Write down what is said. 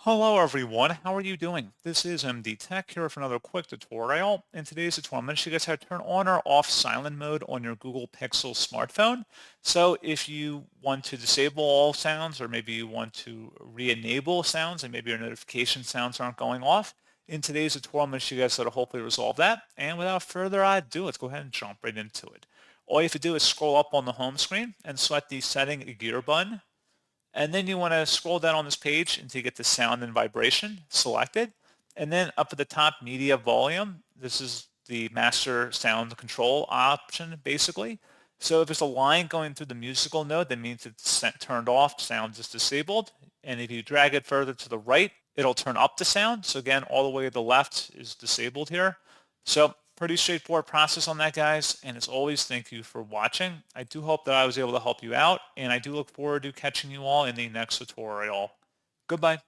Hello everyone, how are you doing? This is MD Tech here for another quick tutorial. In today's tutorial, I'm going to show you guys how to turn on or off silent mode on your Google Pixel smartphone. So if you want to disable all sounds or maybe you want to re-enable sounds and maybe your notification sounds aren't going off, in today's tutorial, I'm going to show you guys how to hopefully resolve that. And without further ado, let's go ahead and jump right into it. All you have to do is scroll up on the home screen and select the setting gear button. And then you want to scroll down on this page until you get the sound and vibration selected. And then up at the top, media volume. This is the master sound control option, basically. So if there's a line going through the musical note, that means it's turned off, sound is disabled. And if you drag it further to the right, it'll turn up the sound. So again, all the way to the left is disabled here. So pretty straightforward process on that, guys. And as always, thank you for watching. I do hope that I was able to help you out, and I do look forward to catching you all in the next tutorial. Goodbye.